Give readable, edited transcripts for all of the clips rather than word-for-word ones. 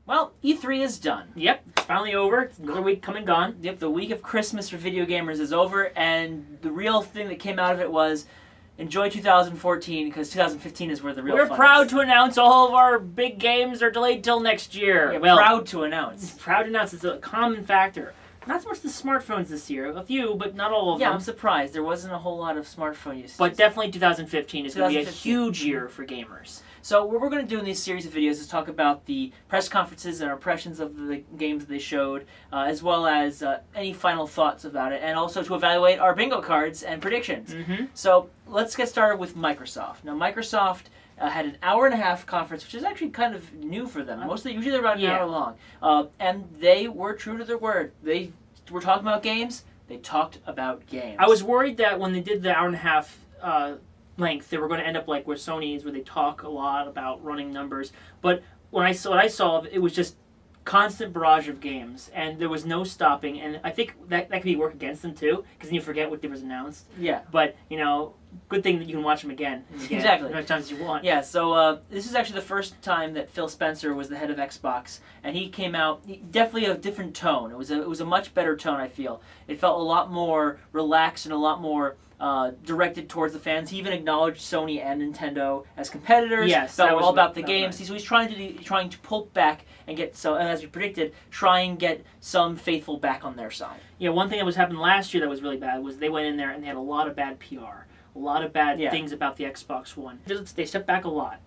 Well, E3 is done. Yep, it's finally over. It's another week come and gone. Yep, the week of Christmas for video gamers is over, and the real thing that came out of it was enjoy 2014, because 2015 is where the real We're fun proud is. to announce all of our big games are delayed till next year. Yeah, well, proud to announce. Proud to announce it's a common factor. Not so much the smartphones this year. A few, but not all of Yeah, them. I'm surprised. There wasn't a whole lot of smartphone usage. But definitely 2015 is going to be a 2015. huge year for gamers. So what we're going to do in these series of videos is talk about the press conferences and our impressions of the games that they showed, as well as any final thoughts about it, and also to evaluate our bingo cards and predictions. Mm-hmm. So let's get started with Microsoft. Now, Microsoft had an hour-and-a-half conference, which is actually kind of new for them. Usually they're about an hour long. And they were true to their word. They were talking about games. They talked about games. I was worried that when they did the hour-and-a-half length, they were going to end up like where Sony is, where they talk a lot about running numbers. But when I saw it was just constant barrage of games, and there was no stopping. And I think that could be work against them too, because then you forget what was announced. Yeah. But good thing that you can watch them again and again, Exactly. as many times as you want. Yeah. So this is actually the first time that Phil Spencer was the head of Xbox, and he came out definitely a different tone. It was a much better tone. I feel it felt a lot more relaxed and a lot more directed towards the fans. He even acknowledged Sony and Nintendo as competitors. Yes, that that were was all about the right. games. So he's trying to pull back and get and as we predicted, try and get some faithful back on their side. Yeah, one thing that was happening last year that was really bad was they went in there and they had a lot of bad PR, a lot of bad things about the Xbox One. They stepped back a lot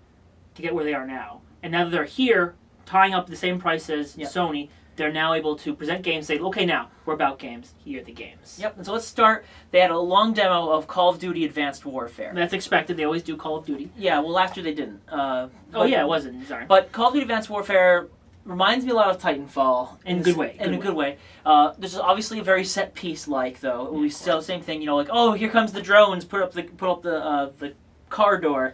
to get where they are now, and now that they're here, tying up the same price as Sony, they're now able to present games, say, okay, now, we're about games. Here are the games. Yep, and so let's start. They had a long demo of Call of Duty Advanced Warfare. That's expected. They always do Call of Duty. Yeah, well, last year they didn't. It wasn't. Sorry. But Call of Duty Advanced Warfare reminds me a lot of Titanfall. In a good way. In a good way. This is obviously a very set piece-like, though. We still same thing, like, oh, here comes the drones, put up the car door.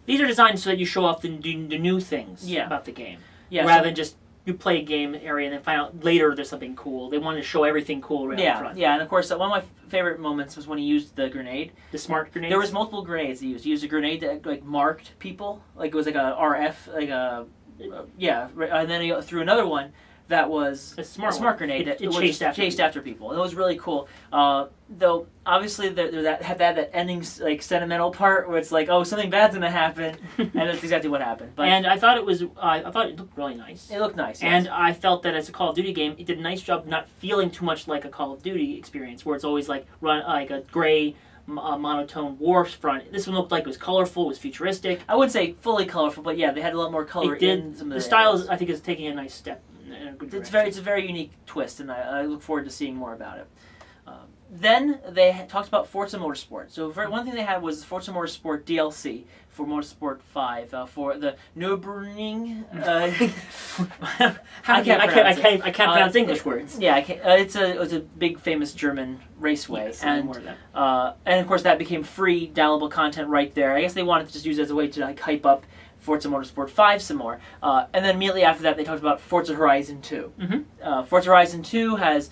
These are designed so that you show off the new things about the game. Yeah, rather than just you play a game area and then find out later there's something cool. They wanted to show everything cool right up front. Yeah, and of course, one of my favorite moments was when he used the grenade. The smart grenade? There was multiple grenades he used. He used a grenade that marked people. Like, it was like a RF, and then he threw another one that was a smart grenade that chased after people. And it was really cool. Though, obviously, that had that ending sentimental part where it's like, oh, something bad's going to happen, and that's exactly what happened. But and I thought it looked really nice. It looked nice, yes. And I felt that as a Call of Duty game, it did a nice job not feeling too much like a Call of Duty experience, where it's always like a gray, monotone war front. This one looked like it was colorful, it was futuristic. I wouldn't say fully colorful, but yeah, they had a lot more color in some of the style. I think is taking a nice step in a good direction. It's a very unique twist, and I look forward to seeing more about it. Then they talked about Forza Motorsport. So one thing they had was Forza Motorsport DLC for Motorsport 5 for the Nürburgring. I can't pronounce English words. Yeah, it's a big famous German raceway, Yes, and of course that became free downloadable content right there. I guess they wanted to just use it as a way to hype up Forza Motorsport 5 some more. And then immediately after that, they talked about Forza Horizon 2. Mm-hmm. Forza Horizon 2 has,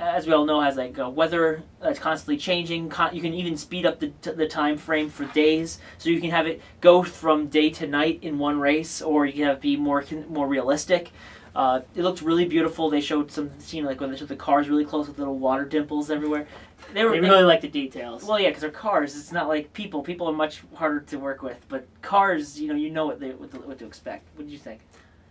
as we all know, has like weather that's constantly changing. You can even speed up the time frame for days, so you can have it go from day to night in one race, or you can have it be more realistic. It looked really beautiful. They showed some scene like when they showed the cars really close with little water dimples everywhere. They really like the details. Well, yeah, because they're cars. It's not like people. People are much harder to work with, but cars, you know what to expect. What did you think?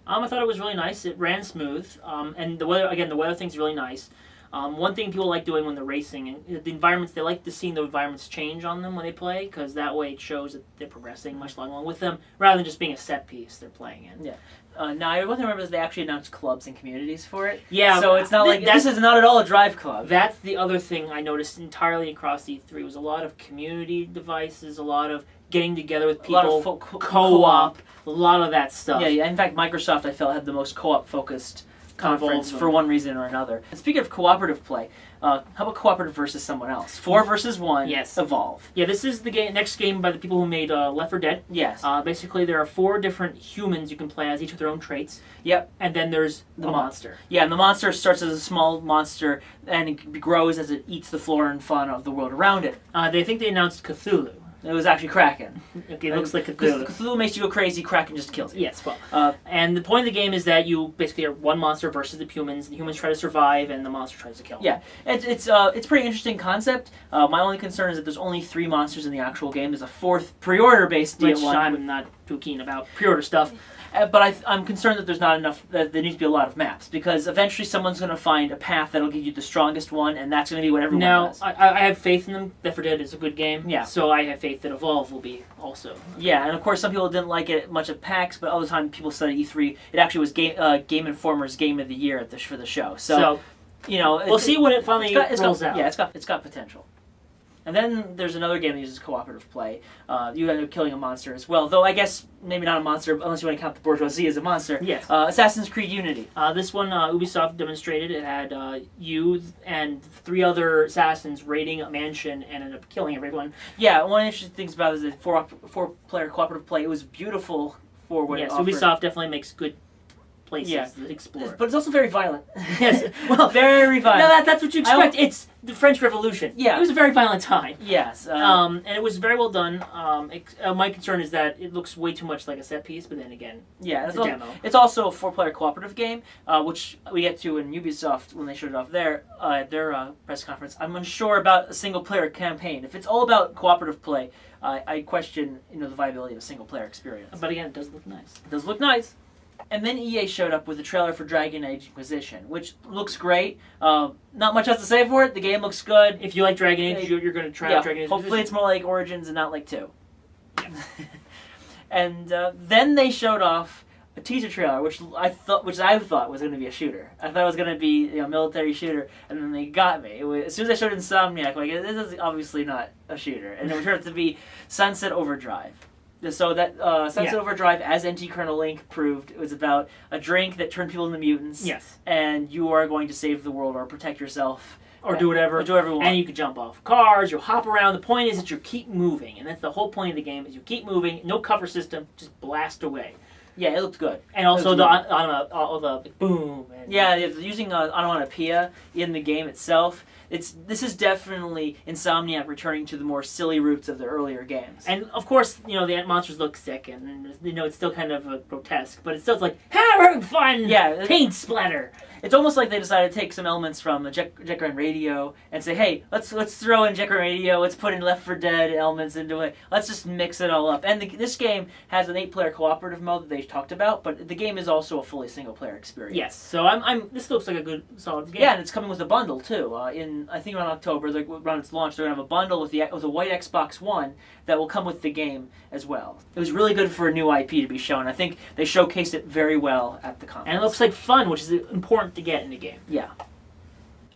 I thought it was really nice. It ran smooth, and the weather thing's really nice. One thing people like doing when they're racing, and the environments, they like to see the environments change on them when they play, because that way it shows that they're progressing much along with them, rather than just being a set piece they're playing in. Yeah. Now, one thing I remember is they actually announced clubs and communities for it. Yeah. So it's not this is not at all a drive club. That's the other thing I noticed entirely across E3 was a lot of community devices, a lot of getting together with people, a lot of co-op, a lot of that stuff. Yeah. In fact, Microsoft, I felt, had the most co-op focused conference for one reason or another. And speaking of cooperative play, how about cooperative versus someone else? 4 versus 1. Yes. Evolve. Yeah, this is the next game by the people who made Left 4 Dead. Yes. Basically, there are 4 different humans you can play as, each with their own traits. Yep. And then there's the monster. Yeah, and the monster starts as a small monster, and it grows as it eats the flora and fauna of the world around it. They think they announced Cthulhu. It was actually Kraken. Okay, it looks like Cthulhu. Cthulhu makes you go crazy, Kraken just kills you. Yes, well. And the point of the game is that you basically are one monster versus the humans. The humans try to survive, and the monster tries to kill them. Yeah, it's a pretty interesting concept. My only concern is that there's only 3 monsters in the actual game. There's a 4th pre-order-based Which one. I'm not too keen about pre-order stuff. But I'm concerned that there's not enough, that there needs to be a lot of maps, because eventually someone's going to find a path that'll give you the strongest one, and that's going to be what everyone does. Now, I have faith in them. Left 4 Dead is a good game, Yeah. so I have faith that Evolve will be also. Yeah, and of course some people didn't like it much at PAX, but all the time people said at E3, it actually was Game Informer's Game of the Year for the show. So you know, we'll see when it finally rolls out. Yeah, it's got potential. And then there's another game that uses cooperative play. You end up killing a monster as well, though I guess maybe not a monster unless you want to count the bourgeoisie as a monster. Yes. Assassin's Creed Unity. This one Ubisoft demonstrated. It had you and 3 other assassins raiding a mansion and ended up killing everyone. Yeah, one of the interesting things about it is that 4-player cooperative play. It was beautiful for what it offered. Ubisoft definitely makes good places to explore. But it's also very violent. Yes. Well, very violent. No, that's what you expect. It's the French Revolution. Yeah. It was a very violent time. Yes. And it was very well done. My concern is that it looks way too much like a set piece, but then again, yeah, it's a demo. It's also a 4-player cooperative game, which we get to in Ubisoft when they showed it off there at their press conference. I'm unsure about a single-player campaign. If it's all about cooperative play, I question the viability of a single-player experience. But again, it does look nice. It does look nice. And then EA showed up with a trailer for Dragon Age Inquisition, which looks great. Not much else to say for it. The game looks good. If you like Dragon Age, you're going to try out Dragon Age. Hopefully it's more like Origins and not like 2. Yeah. And then they showed off a teaser trailer, which I thought was going to be a shooter. I thought it was going to be a military shooter, and then they got me. As soon as I showed Insomniac, like, this is obviously not a shooter. And it turned out to be Sunset Overdrive. So that Sunset Overdrive, as NT Colonel Link proved, it was about a drink that turned people into mutants. Yes. And you are going to save the world or protect yourself. Or do whatever. Or do whatever you want. And you can jump off cars, you'll hop around. The point is that you keep moving. And that's the whole point of the game, is you keep moving, no cover system, just blast away. Yeah, it looked good. And also the boom. And using onomatopoeia in the game itself. This is definitely Insomniac returning to the more silly roots of the earlier games. And of course, the monsters look sick, and it's still kind of grotesque, but it's still like, we're having fun. Yeah, paint splatter. It's almost like they decided to take some elements from Jet Grand Radio and say, hey, let's throw in Jet Grand Radio, let's put in Left 4 Dead elements into it, let's just mix it all up. And this game has an 8-player cooperative mode that they talked about, but the game is also a fully single-player experience. Yes, so this looks like a good, solid game. Yeah, and it's coming with a bundle too. I think around October, around its launch, they're gonna have a bundle with a white Xbox One that will come with the game as well. It was really good for a new IP to be shown. I think they showcased it very well at the conference. And it looks like fun, which is important to get in the game. Yeah.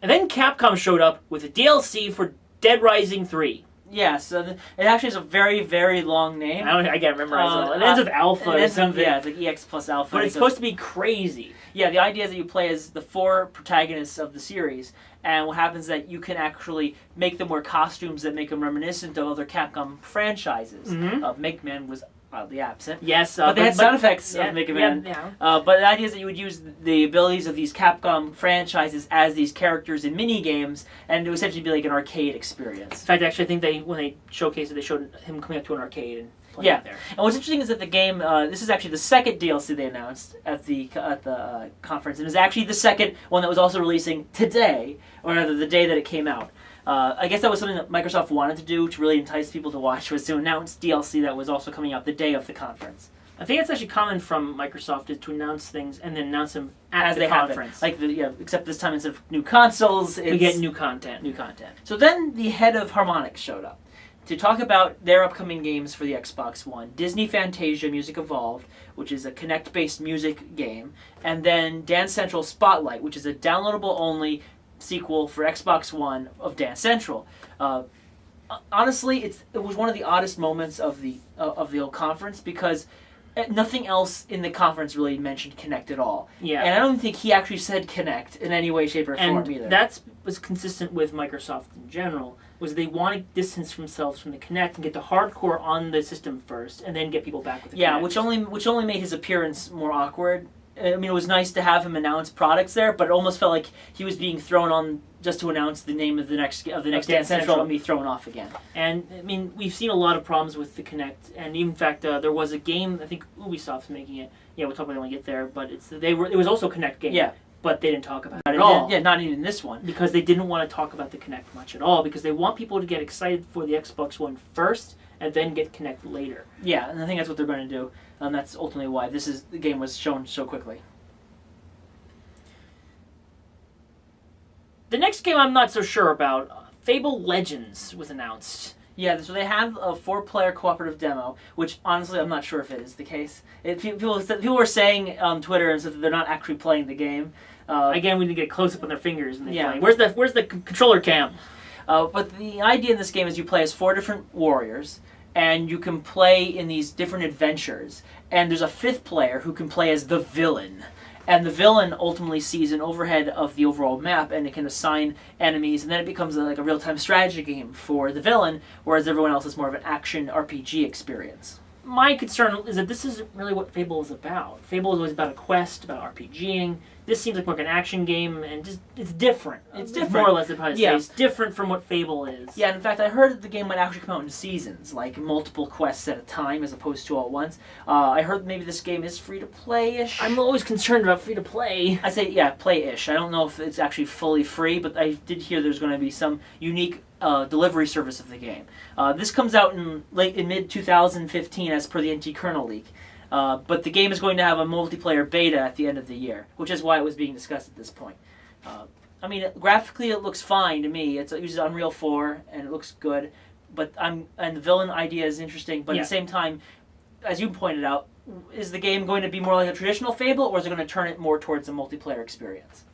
And then Capcom showed up with a DLC for Dead Rising 3. Yeah, so it actually has a very, very long name. I can't memorize it all. It ends with Alpha or something. Yeah, it's like EX plus Alpha. But it's supposed to be crazy. Yeah, the idea is that you play as the 4 protagonists of the series, and what happens is that you can actually make them wear costumes that make them reminiscent of other Capcom franchises. Mega Man was oddly absent. Yes, but they had sound effects of Mega Man. Yeah. But the idea is that you would use the abilities of these Capcom franchises as these characters in mini games, and it would essentially be like an arcade experience. In fact, actually, I think when they showcased it, they showed him coming up to an arcade and playing there. And what's interesting is that the game, this is actually the second DLC they announced at the conference, and it's actually the second one that was also releasing today, or rather the day that it came out. I guess that was something that Microsoft wanted to do to really entice people to watch, was to announce DLC that was also coming out the day of the conference. I think it's actually common from Microsoft is to announce things and then announce them at the conference. Except this time instead of new consoles, we get new content. So then the head of Harmonix showed up to talk about their upcoming games for the Xbox One. Disney Fantasia Music Evolved, which is a Kinect-based music game, and then Dance Central Spotlight, which is a downloadable-only sequel for Xbox One of Dance Central. Honestly, it was one of the oddest moments of the whole conference, because nothing else in the conference really mentioned Kinect at all. Yeah. And I don't think he actually said Kinect in any way, shape, or form either. And that was consistent with Microsoft in general, was they want to distance themselves from the Kinect and get the hardcore on the system first, and then get people back with the Kinect. Yeah, which only made his appearance more awkward. I mean, it was nice to have him announce products there, but it almost felt like he was being thrown on just to announce the name of the next Dance Central and be thrown off again. And I mean, we've seen a lot of problems with the Kinect, and in fact, there was a game, I think Ubisoft's making it. Yeah, we'll talk about it when we get there, but it was also a Kinect game. Yeah. But they didn't talk about it at all. Yeah, not even this one. Because they didn't want to talk about the Kinect much at all, because they want people to get excited for the Xbox One first, and then get Kinect later. Yeah, and I think that's what they're going to do, and that's ultimately why the game was shown so quickly. The next game I'm not so sure about, Fable Legends, was announced. Yeah, so they have a 4-player cooperative demo, which honestly I'm not sure if it is the case. People were saying on Twitter and stuff that they're not actually playing the game. Again, we need to get a close-up on their fingers when they play. Where's the controller cam? But the idea in this game is you play as 4 different warriors, and you can play in these different adventures. And there's a 5th player who can play as the villain. And the villain ultimately sees an overhead of the overall map, and it can assign enemies, and then it becomes like a real-time strategy game for the villain, whereas everyone else is more of an action RPG experience. My concern is that this isn't really what Fable is about. Fable is always about a quest, about RPGing. This seems like more like an action game, and just it's different. It's different. More or less, it's different from what Fable is. Yeah, in fact, I heard that the game might actually come out in seasons, like multiple quests at a time as opposed to all at once. I heard maybe this game is free-to-play-ish. I'm always concerned about free-to-play. I say, yeah, play-ish. I don't know if it's actually fully free, but I did hear there's going to be some unique delivery service of the game. This comes out in mid-2015 as per the NT kernel leak. But the game is going to have a multiplayer beta at the end of the year, which is why it was being discussed at this point. I mean, graphically it looks fine to me. It uses Unreal 4 and it looks good. And the villain idea is interesting. But at the same time, as you pointed out, is the game going to be more like a traditional Fable, or is it going to turn it more towards a multiplayer experience?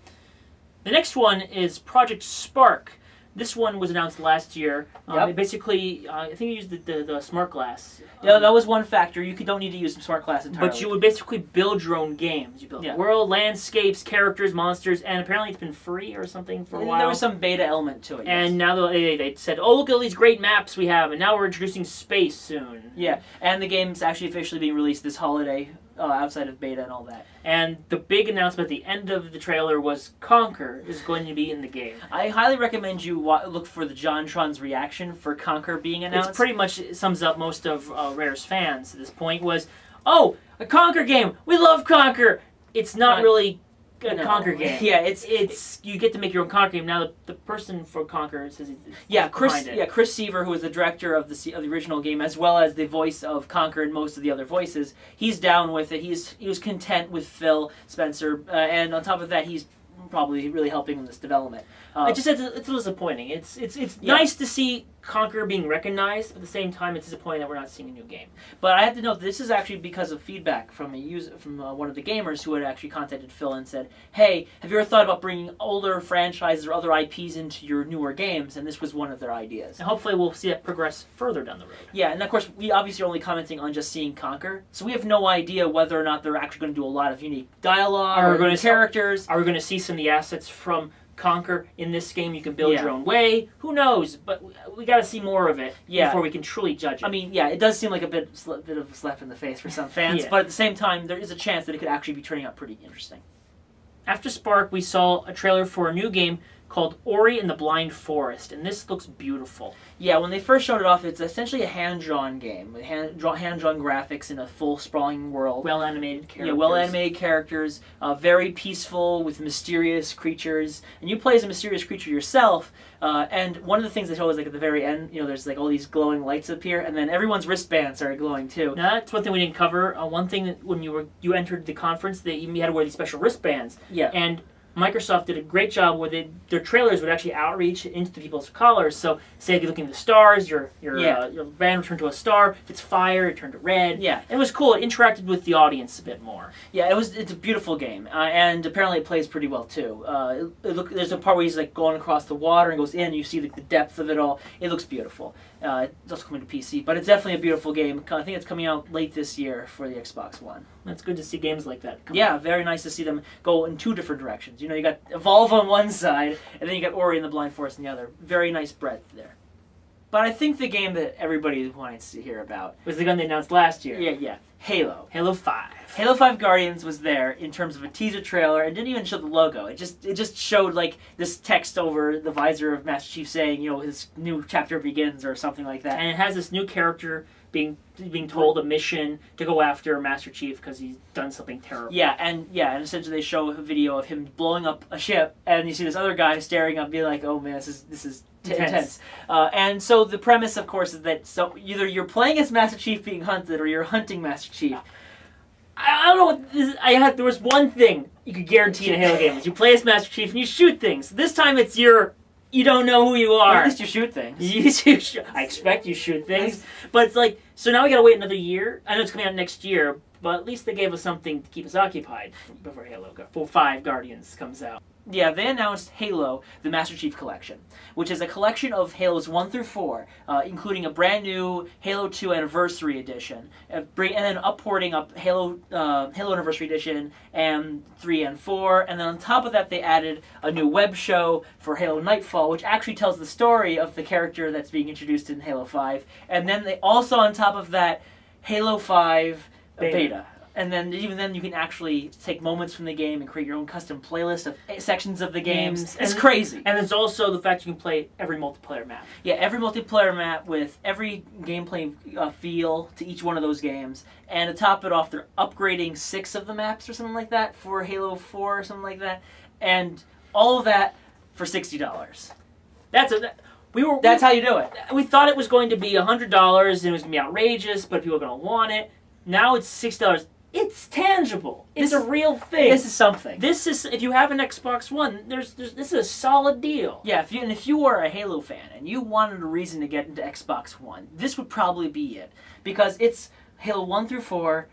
The next one is Project Spark. This one was announced last year. Basically, I think you used the smart glass. Yeah, that was one factor. You don't need to use the smart glass entirely. But you would basically build your own games. You build world, landscapes, characters, monsters, and apparently it's been free or something for a while. There was some beta element to it. And now they said, oh, look at all these great maps we have, and now we're introducing space soon. Yeah, and the game's actually officially being released this holiday. Outside of beta and all that. And the big announcement at the end of the trailer was Conker is going to be in the game. I highly recommend you look for the JonTron's reaction for Conker being announced. It pretty much sums up most of Rare's fans at this point was, oh, a Conker game! We love Conker! It's not really a Conker game. Yeah, it's you get to make your own Conker game. Now the person for Conker says Chris Seaver, who is the director of the original game as well as the voice of Conker and most of the other voices, he's down with it. He was content with Phil Spencer, and on top of that, he's probably really helping in this development. It's disappointing. It's nice to see Conker being recognized, but at the same time, it's disappointing that we're not seeing a new game. But I have to note, this is actually because of feedback from one of the gamers who had actually contacted Phil and said, hey, have you ever thought about bringing older franchises or other IPs into your newer games? And this was one of their ideas. And hopefully we'll see it progress further down the road. Yeah, and of course, we obviously are only commenting on just seeing Conker, so we have no idea whether or not they're actually going to do a lot of unique dialogue or characters. Are we going to see some of the assets from Conker in this game? You can build your own way. Who knows? But we got to see more of it before we can truly judge it. I mean, it does seem like a bit of a slap in the face for some fans, but at the same time, there is a chance that it could actually be turning out pretty interesting. After Spark, we saw a trailer for a new game called Ori and the Blind Forest, and this looks beautiful. Yeah, when they first showed it off, it's essentially a hand-drawn game. Hand-drawn graphics in a full, sprawling world. Well-animated characters. Yeah, well-animated characters. Very peaceful with mysterious creatures. And you play as a mysterious creature yourself. And one of the things they showed was at the very end, there's all these glowing lights appear, and then everyone's wristbands started glowing too. Now, that's one thing we didn't cover. One thing that when you entered the conference, you had to wear these special wristbands. Yeah. And Microsoft did a great job where their trailers would actually outreach into the people's collars. So, say if you're looking at the stars, your band would turn to a star. If it's fire, it turned to red. Yeah, it was cool. It interacted with the audience a bit more. Yeah, it's a beautiful game, and apparently it plays pretty well too. There's a part where he's going across the water and goes in. And you see the depth of it all. It looks beautiful. It's also coming to PC, but it's definitely a beautiful game. I think it's coming out late this year for the Xbox One. It's good to see games like that come out. Very nice to see them go in two different directions. You got Evolve on one side, and then you got Ori and the Blind Forest on the other. Very nice breadth there. But I think the game that everybody wants to hear about was the gun they announced last year. Yeah. Halo. Halo 5. Halo 5 Guardians was there in terms of a teaser trailer and didn't even show the logo. It just showed like this text over the visor of Master Chief saying, his new chapter begins or something like that. And it has this new character being told a mission to go after Master Chief because he's done something terrible. Yeah, and essentially they show a video of him blowing up a ship, and you see this other guy staring up, being like, "Oh man, this is intense." And so the premise, of course, is that either you're playing as Master Chief being hunted, or you're hunting Master Chief. I don't know what this is. There was one thing you could guarantee in a Halo game: is you play as Master Chief and you shoot things. This time it's you don't know who you are. At least you shoot things. I expect you shoot things. But it's like, so now we gotta wait another year. I know it's coming out next year, but at least they gave us something to keep us occupied before Halo 5 Guardians comes out. Yeah, they announced Halo, the Master Chief Collection, which is a collection of Halos 1 through 4, including a brand new Halo 2 Anniversary Edition, and then upporting up Halo Anniversary Edition and 3 and 4, and then on top of that they added a new web show for Halo Nightfall, which actually tells the story of the character that's being introduced in Halo 5, and then they also, on top of that, Halo 5 Beta. And then even then you can actually take moments from the game and create your own custom playlist of sections of the games. It's crazy. And there's also the fact you can play every multiplayer map. Yeah, every multiplayer map with every gameplay feel to each one of those games. And to top it off, they're upgrading 6 of the maps or something like that for Halo 4 or something like that. And all of that for $60. That's how you do it. We thought it was going to be $100 and it was going to be outrageous, but people are going to want it. Now it's $6. It's tangible. It's a real thing. This is something. This is, if you have an Xbox One, this is a solid deal. Yeah, if you were a Halo fan and you wanted a reason to get into Xbox One, this would probably be it. Because it's Halo 1 through 4,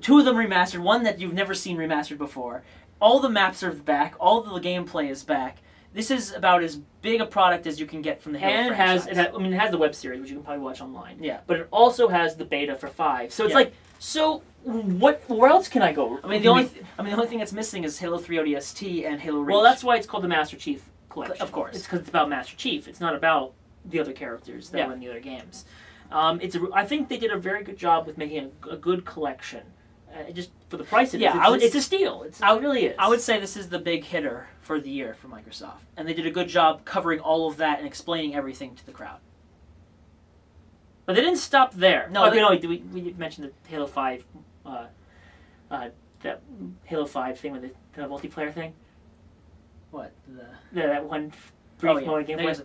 2 of them remastered, one that you've never seen remastered before. All the maps are back, all the gameplay is back. This is about as big a product as you can get from the Halo franchise. It has the web series, which you can probably watch online. Yeah. But it also has the beta for 5. So it's where else can I go? The only thing that's missing is Halo 3 ODST and Halo Reach. Well, that's why it's called the Master Chief Collection. Of course. It's because it's about Master Chief. It's not about the other characters that were in the other games. I think they did a very good job with making a good collection. Just for the price it is. It's a steal. It really is. I would say this is the big hitter for the year for Microsoft. And they did a good job covering all of that and explaining everything to the crowd. But they didn't stop there. No, we mentioned the Halo 5, that Halo 5 thing with the multiplayer thing. What? That one brief moment gameplay.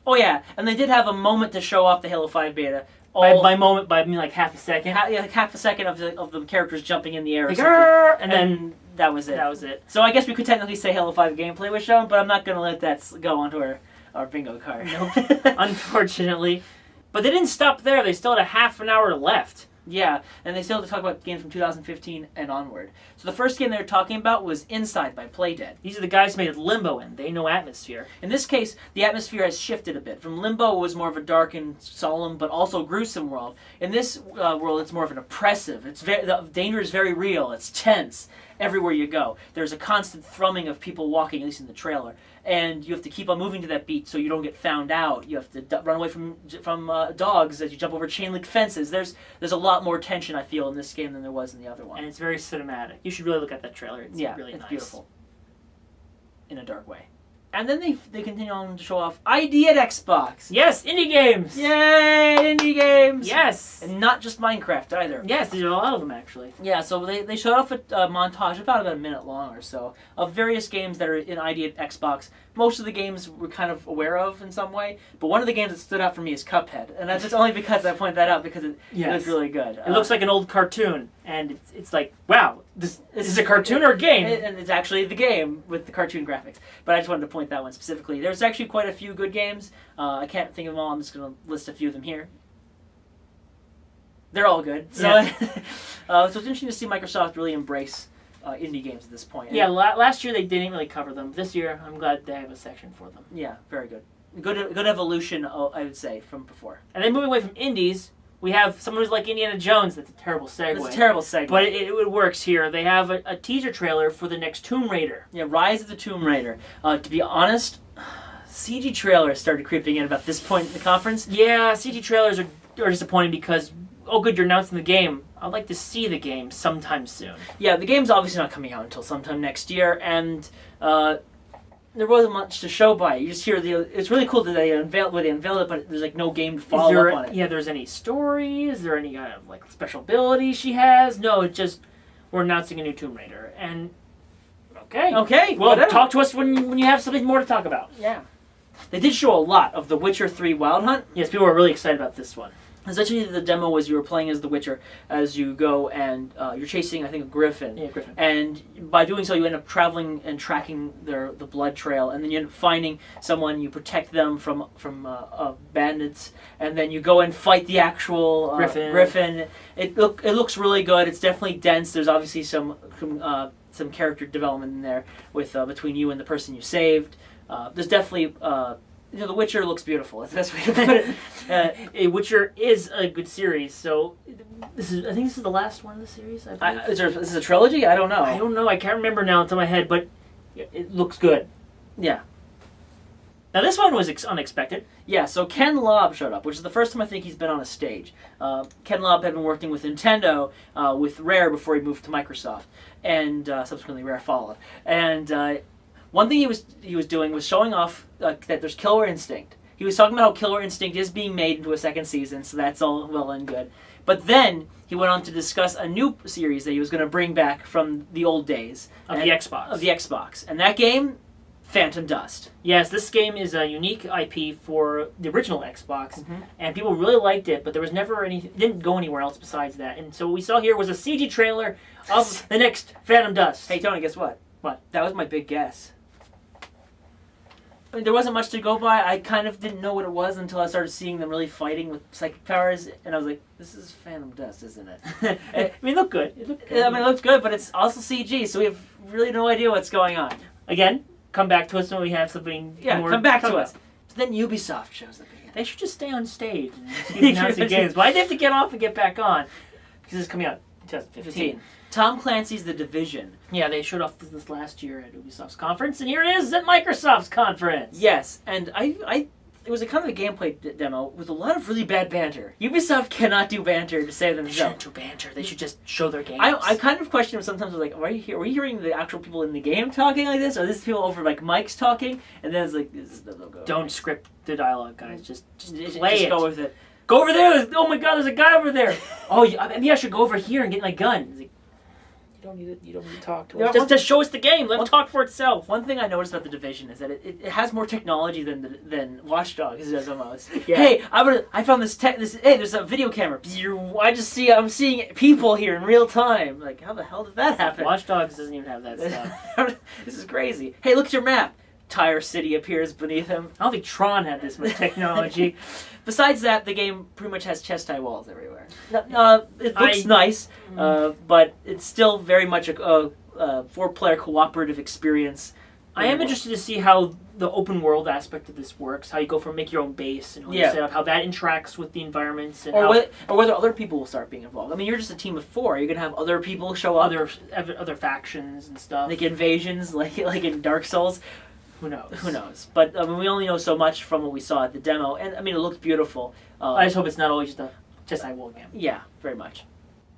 Oh yeah, and they did have a moment to show off the Halo 5 beta. By moment, I mean like half a second. Like half a second of the characters jumping in the air, and then that was it. That was it. So I guess we could technically say Halo 5 gameplay was shown, but I'm not going to let that go onto our bingo card. Nope. Unfortunately. But they didn't stop there. They still had a half an hour left. Yeah, and they still have to talk about games from 2015 and onward. So the first game they were talking about was Inside by Playdead. These are the guys who made Limbo, and they know atmosphere. In this case, the atmosphere has shifted a bit. From Limbo, it was more of a dark and solemn, but also gruesome world. In this world, it's more of an oppressive. The danger is very real. It's tense everywhere you go. There's a constant thrumming of people walking, at least in the trailer. And you have to keep on moving to that beat so you don't get found out. You have to run away from dogs as you jump over chain link fences. There's a lot more tension, I feel, in this game than there was in the other one. And it's very cinematic. You should really look at that trailer. It's really nice. It's beautiful. In a dark way. And then they continue on to show off ID at Xbox. Yes, indie games. Yay, indie games. Yes. And not just Minecraft either. Yes, there's a lot of them actually. Yeah, so they showed off a montage about a minute long or so of various games that are in ID at Xbox. Most of the games we're kind of aware of in some way, but one of the games that stood out for me is Cuphead, and that's just only because I point that out because it looks really good. It looks like an old cartoon, and it's like, wow, this is a cartoon or a game? And it's actually the game with the cartoon graphics. But I just wanted to point that one specifically. There's actually quite a few good games. I can't think of them all. I'm just going to list a few of them here. They're all good. So, so it's interesting to see Microsoft really embrace indie games at this point. Yeah, last year they didn't really cover them. This year, I'm glad they have a section for them. Yeah, very good. Good evolution, I would say, from before. And then moving away from indies, we have someone who's like Indiana Jones. That's a terrible segue. That's a terrible segue. But it works here. They have a teaser trailer for the next Tomb Raider. Yeah, Rise of the Tomb Raider. To be honest, CG trailers started creeping in about this point in the conference. Yeah, CG trailers are disappointing because, oh good, you're announcing the game. I'd like to see the game sometime soon. Yeah, the game's obviously not coming out until sometime next year, and there wasn't much to show by it. You just hear it's really cool that they unveiled it, but there's like no game to follow up on it. Yeah, there's any story? Is there any kind of like special abilities she has? No, it's just we're announcing a new Tomb Raider. And okay. Well, whatever. Talk to us when you have something more to talk about. Yeah. They did show a lot of The Witcher 3 Wild Hunt. Yes, people were really excited about this one. Essentially, the demo was you were playing as the Witcher as you go, and you're chasing, I think, a griffin. Yeah, griffin. And by doing so, you end up traveling and tracking the blood trail, and then you end up finding someone. You protect them from bandits, and then you go and fight the actual griffin. It looks really good. It's definitely dense. There's obviously some character development in there with between you and the person you saved. There's definitely. The Witcher looks beautiful. That's the best way to put it. Witcher is a good series, so I think this is the last one of the series. Is this a trilogy? I don't know. I don't know. I can't remember now off the top of my head, but it looks good. Yeah. Now this one was unexpected. Yeah, so Ken Lobb showed up, which is the first time I think he's been on a stage. Ken Lobb had been working with Nintendo, with Rare before he moved to Microsoft, and subsequently Rare followed. And one thing he was doing was showing off that there's Killer Instinct. He was talking about how Killer Instinct is being made into a second season, so that's all well and good. But then he went on to discuss a new series that he was going to bring back from the old days of the Xbox. Of the Xbox, and that game, Phantom Dust. Yes, this game is a unique IP for the original Xbox, and people really liked it. But there was never anything; it didn't go anywhere else besides that. And so what we saw here was a CG trailer of the next Phantom Dust. Hey Tony, guess what? What? That was my big guess. I mean, there wasn't much to go by. I kind of didn't know what it was until I started seeing them really fighting with psychic powers, and I was like, "This is Phantom Dust, isn't it?" I mean, it looked good. It looked good, but it's also CG, so we have really no idea what's going on. Again, come back to us when we have something. Yeah, more come back to us. So then Ubisoft shows up again. They should just stay on stage and keep announcing games. Why do they have to get off and get back on? Because it's coming out in 2015. Tom Clancy's The Division. Yeah, they showed off this last year at Ubisoft's conference, and here it is at Microsoft's conference. Yes, and it was a kind of a gameplay demo with a lot of really bad banter. Ubisoft cannot do banter to save themselves. They shouldn't do banter. They should just show their games. I kind of question them sometimes. Like, were you hearing the actual people in the game talking like this, or this is people over like mics talking? And then it's like, don't script the dialogue, guys. Just play it. Go with it. Go over there. Oh my God, there's a guy over there. Oh, maybe I should go over here and get my gun. Like, you don't need to talk to us. Just show us the game. Let it talk for itself. One thing I noticed about The Division is that it has more technology than Watch Dogs does almost. Yeah. Hey, I found this. Hey, there's a video camera. I'm seeing people here in real time. Like, how the hell did that happen? Watch Dogs doesn't even have that stuff. This is crazy. Hey, look at your map. Tire City appears beneath him. I don't think Tron had this much technology. Besides that, the game pretty much has chest-high walls everywhere. It looks nice, but it's still very much a four-player cooperative experience. I am interested to see how the open-world aspect of this works, how you go from make your own base and set up, how that interacts with the environments. And whether other people will start being involved. I mean, you're just a team of 4. You're going to have other people show up. Other factions and stuff. Like invasions, like in Dark Souls. Who knows? Who knows? But I mean, we only know so much from what we saw at the demo, and I mean, it looked beautiful. I just hope it's not always just a chest-high wall game. Yeah, very much.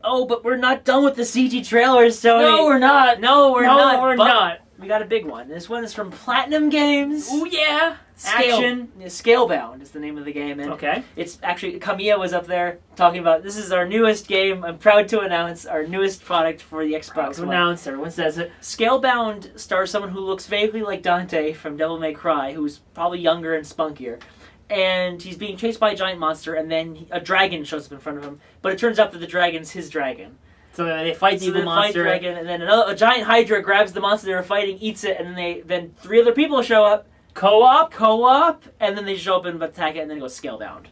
Oh, but we're not done with the CG trailers, Tony. No, we're not. No, we're not. We got a big one. This one is from Platinum Games. Oh yeah, action. Scalebound is the name of the game. And okay. It's actually, Kamiya was up there talking about, this is our newest game. I'm proud to announce our newest product for the Xbox One. Everyone says it. Scalebound stars someone who looks vaguely like Dante from Devil May Cry, who's probably younger and spunkier. And he's being chased by a giant monster, and then a dragon shows up in front of him. But it turns out that the dragon's his dragon. So they fight the evil monster. Fight dragon, and then a giant Hydra grabs the monster they were fighting, eats it, and then 3 other people show up. Co-op, and then they show up and attack it, and then it goes Scalebound.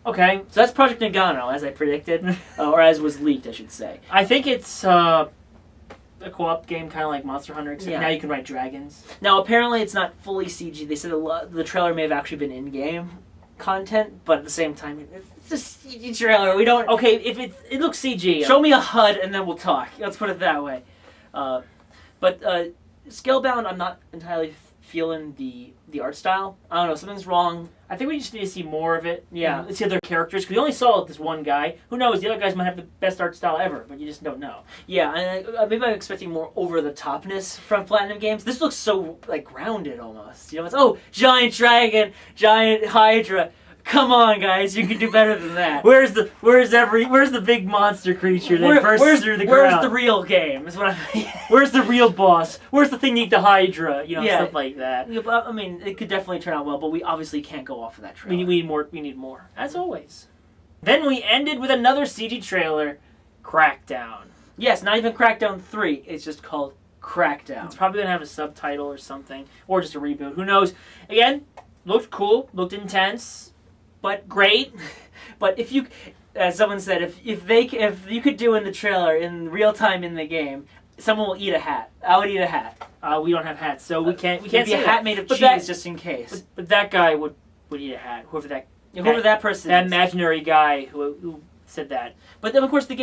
Okay. So that's Project Nagano, as I predicted, or as was leaked, I should say. I think it's a co-op game, kind of like Monster Hunter, except now you can ride dragons. Now, apparently it's not fully CG. They said the trailer may have actually been in-game content, but at the same time, it's a CG trailer. We don't... Okay, if it looks CG... Show me a HUD and then we'll talk. Let's put it that way. But Scalebound, I'm not entirely feeling the art style. I don't know, something's wrong. I think we just need to see more of it. Yeah. Let's see other characters, because we only saw this one guy. Who knows? The other guys might have the best art style ever, but you just don't know. Yeah, and maybe I'm expecting more over-the-topness from Platinum Games. This looks so, like, grounded almost. You know, it's, oh, giant dragon, giant hydra. Come on, guys, you can do better than that. Where's the big monster creature that bursts through the ground? Where's the real game? Is what I mean. Where's the real boss? Where's the thing to eat the Hydra? You know, stuff like that. Yeah, but, I mean, it could definitely turn out well, but we obviously can't go off of that trailer. We need more, as always. Then we ended with another CG trailer, Crackdown. Yes, not even Crackdown 3. It's just called Crackdown. It's probably gonna have a subtitle or something, or just a reboot. Who knows? Again, looked cool, looked intense. But great. But if you, as someone said, if you could do in the trailer in real time in the game, someone will eat a hat. I would eat a hat. We don't have hats, so we can't. Maybe see a hat made of cheese, just in case. But that guy would eat a hat. Whoever that person. That is. Imaginary guy who said that. But then, of course, the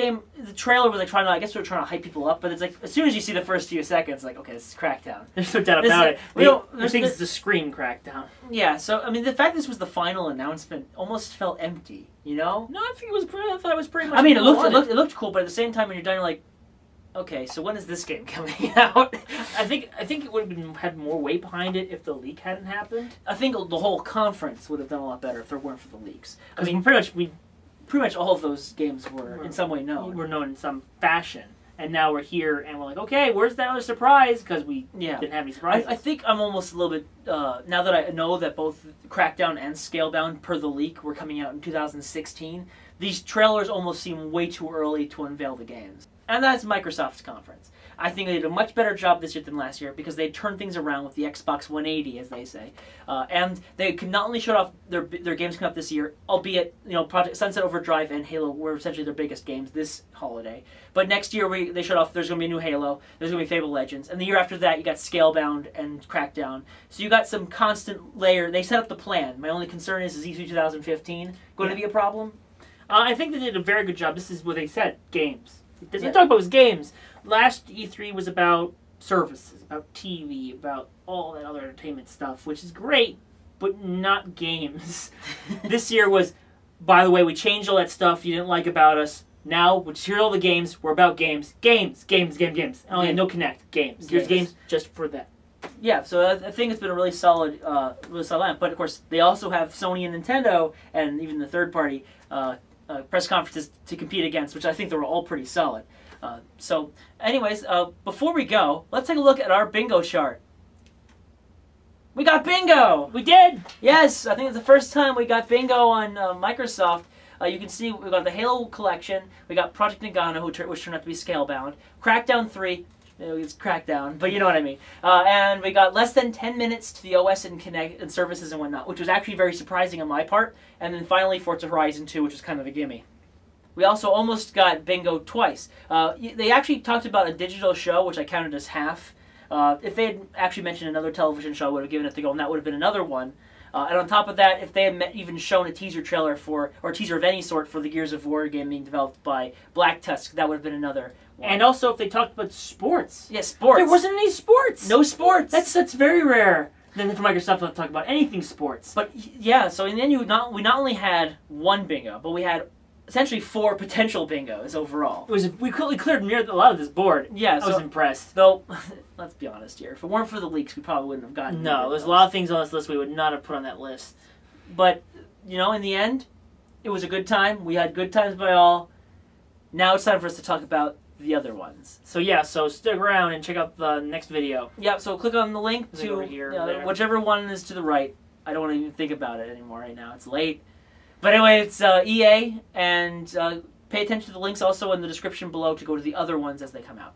trailer was like trying to. I guess we were trying to hype people up, but it's like as soon as you see the first few seconds, like, okay, this is Crackdown. There's no doubt about it. I think it's the Scream Crackdown. Yeah. So I mean, the fact this was the final announcement almost felt empty. You know? No, I think it was. I thought it was pretty much. I mean, it looked cool, but at the same time, when you're done, you're like, okay, so when is this game coming out? I think it would have had more weight behind it if the leak hadn't happened. I think the whole conference would have done a lot better if there weren't for the leaks. I mean, pretty much all of those games were in some way known. Were known in some fashion. And now we're here and we're like, okay, where's that other surprise? Because we didn't have any surprises. I think I'm almost a little bit, now that I know that both Crackdown and Scalebound, per the leak, were coming out in 2016, these trailers almost seem way too early to unveil the games. And that's Microsoft's conference. I think they did a much better job this year than last year because they turned things around with the Xbox 180, as they say, and they could not only show off their games coming up this year, albeit Project Sunset Overdrive and Halo were essentially their biggest games this holiday. But next year they showed off there's going to be a new Halo, there's going to be Fable Legends, and the year after that you got Scalebound and Crackdown. So you got some constant layer. They set up the plan. My only concern is E3 2015 going to be a problem? I think they did a very good job. This is what they said: games. They didn't talk about was games. Last E3 was about services, about TV, about all that other entertainment stuff, which is great, but not games. This year was, by the way, we changed all that stuff you didn't like about us. Now, here's all the games. We're about games. Games. Oh, no Connect. Games. Here's games just for that. Yeah, so I think it's been a really solid lineup. But, of course, they also have Sony and Nintendo and even the third-party press conferences to compete against, which I think they were all pretty solid. So, anyways, before we go, let's take a look at our bingo chart. We got bingo! We did! Yes, I think it's the first time we got bingo on Microsoft. You can see we got the Halo collection, we got Project Nagano, which turned out to be Scalebound, Crackdown 3, it's Crackdown, but you know what I mean. And we got less than 10 minutes to the OS and Connect and services and whatnot, which was actually very surprising on my part. And then finally Forza Horizon 2, which was kind of a gimme. We also almost got bingo twice. They actually talked about a digital show, which I counted as half. If they had actually mentioned another television show, I would have given it the go, and that would have been another one. And on top of that, if they had even shown a teaser trailer or teaser of any sort for the Gears of War game being developed by Black Tusk, that would have been another one. And also, if they talked about sports. Yeah, sports. There wasn't any sports. No sports. That's very rare. Then for Microsoft to talk about anything sports. But yeah, so and then we not only had one bingo, but we had essentially 4 potential bingos overall. We cleared near a lot of this board. Yeah, I was impressed. Though, let's be honest here. If it weren't for the leaks, we probably wouldn't have gotten. No, there's a lot of things on this list we would not have put on that list. But in the end, it was a good time. We had good times by all. Now it's time for us to talk about the other ones. So stick around and check out the next video. Yeah, so click on the link to here, whichever one is to the right. I don't want to even think about it anymore right now. It's late. But anyway, it's EA, and pay attention to the links also in the description below to go to the other ones as they come out.